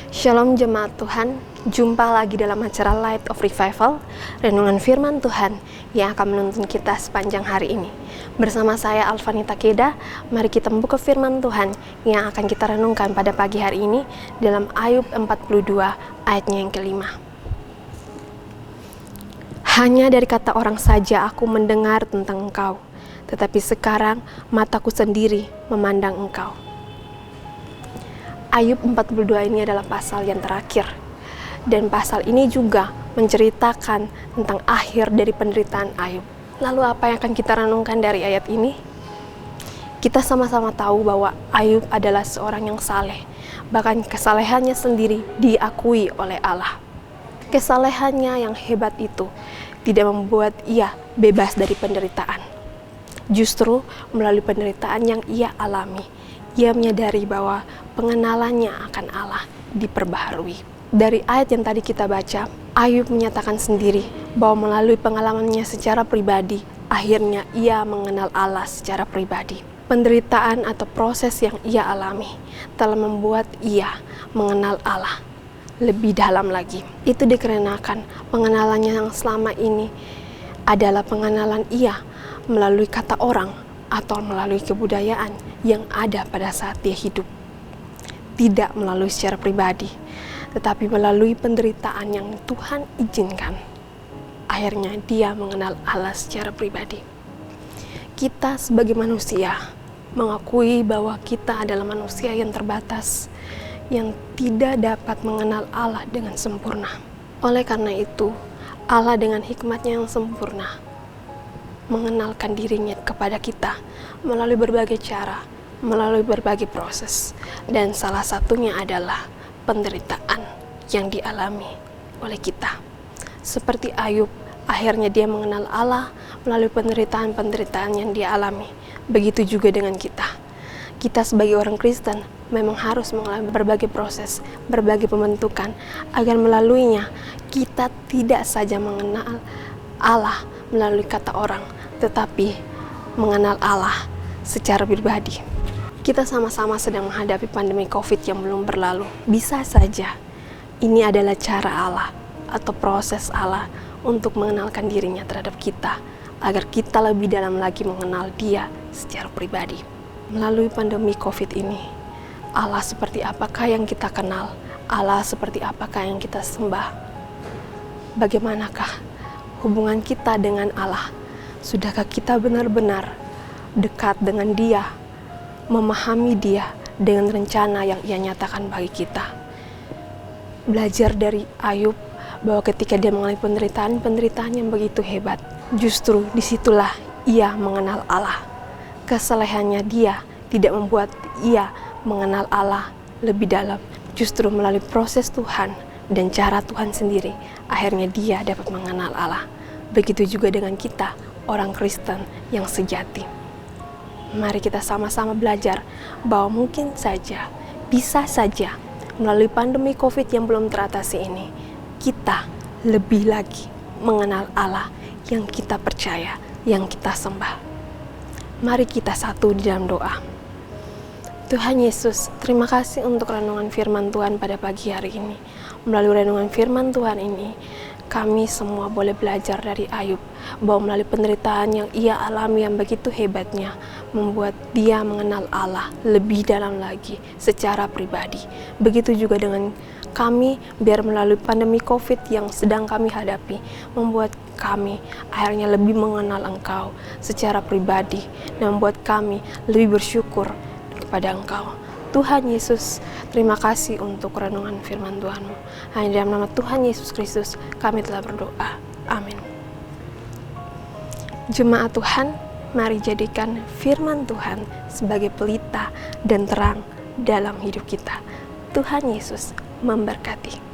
Shalom jemaat Tuhan, jumpa lagi dalam acara Light of Revival, renungan firman Tuhan yang akan menuntun kita sepanjang hari ini. Bersama saya Alvanita Keda, mari kita membuka firman Tuhan yang akan kita renungkan pada pagi hari ini dalam Ayub 42 ayatnya yang kelima. Hanya dari kata orang saja aku mendengar tentang Engkau, tetapi sekarang mataku sendiri memandang Engkau. Ayub 42 ini adalah pasal yang terakhir, dan pasal ini juga menceritakan tentang akhir dari penderitaan Ayub. Lalu apa yang akan kita renungkan dari ayat ini? Kita sama-sama tahu bahwa Ayub adalah seorang yang saleh, bahkan kesalehannya sendiri diakui oleh Allah. Kesalehannya yang hebat itu tidak membuat ia bebas dari penderitaan. Justru melalui penderitaan yang ia alami, ia menyadari bahwa pengenalannya akan Allah diperbaharui. Dari ayat yang tadi kita baca, Ayub menyatakan sendiri bahwa melalui pengalamannya secara pribadi, akhirnya ia mengenal Allah secara pribadi. Penderitaan atau proses yang ia alami telah membuat ia mengenal Allah lebih dalam lagi. Itu dikarenakan pengenalannya yang selama ini adalah pengenalan ia melalui kata orang atau melalui kebudayaan yang ada pada saat dia hidup. Tidak melalui secara pribadi, tetapi melalui penderitaan yang Tuhan izinkan. Akhirnya dia mengenal Allah secara pribadi. Kita sebagai manusia mengakui bahwa kita adalah manusia yang terbatas, yang tidak dapat mengenal Allah dengan sempurna. Oleh karena itu, Allah dengan hikmatnya yang sempurna mengenalkan dirinya kepada kita melalui berbagai cara, melalui berbagai proses, dan salah satunya adalah penderitaan yang dialami oleh kita. Seperti Ayub, akhirnya dia mengenal Allah melalui penderitaan-penderitaan yang dia alami. Begitu juga dengan kita. Kita sebagai orang Kristen memang harus mengalami berbagai proses, berbagai pembentukan, agar melaluinya kita tidak saja mengenal Allah melalui kata orang, tetapi mengenal Allah secara pribadi. Kita sama-sama sedang menghadapi pandemi COVID yang belum berlalu. Bisa saja ini adalah cara Allah atau proses Allah untuk mengenalkan dirinya terhadap kita, agar kita lebih dalam lagi mengenal Dia secara pribadi. Melalui pandemi COVID ini, Allah seperti apakah yang kita kenal? Allah seperti apakah yang kita sembah? Bagaimanakah hubungan kita dengan Allah? Sudahkah kita benar-benar dekat dengan Dia, memahami Dia dengan rencana yang Ia nyatakan bagi kita? Belajar dari Ayub bahwa ketika dia mengalami penderitaan yang begitu hebat, justru disitulah ia mengenal Allah. Kesalehannya dia tidak membuat ia mengenal Allah lebih dalam, justru melalui proses Tuhan dan cara Tuhan sendiri, akhirnya dia dapat mengenal Allah. Begitu juga dengan kita, orang Kristen yang sejati. Mari kita sama-sama belajar bahwa mungkin saja, bisa saja, melalui pandemi COVID yang belum teratasi ini, kita lebih lagi mengenal Allah yang kita percaya, yang kita sembah. Mari kita satu di dalam doa. Tuhan Yesus, terima kasih untuk renungan firman Tuhan pada pagi hari ini. Melalui renungan firman Tuhan ini, kami semua boleh belajar dari Ayub bahwa melalui penderitaan yang ia alami yang begitu hebatnya, membuat dia mengenal Allah lebih dalam lagi secara pribadi. Begitu juga dengan kami, biar melalui pandemi COVID yang sedang kami hadapi, membuat kami akhirnya lebih mengenal Engkau secara pribadi dan membuat kami lebih bersyukur kepada Engkau. Tuhan Yesus, terima kasih untuk renungan firman Tuhan-Mu. Hanya dalam nama Tuhan Yesus Kristus kami telah berdoa. Amin. Jemaat Tuhan, mari jadikan firman Tuhan sebagai pelita dan terang dalam hidup kita. Tuhan Yesus memberkati.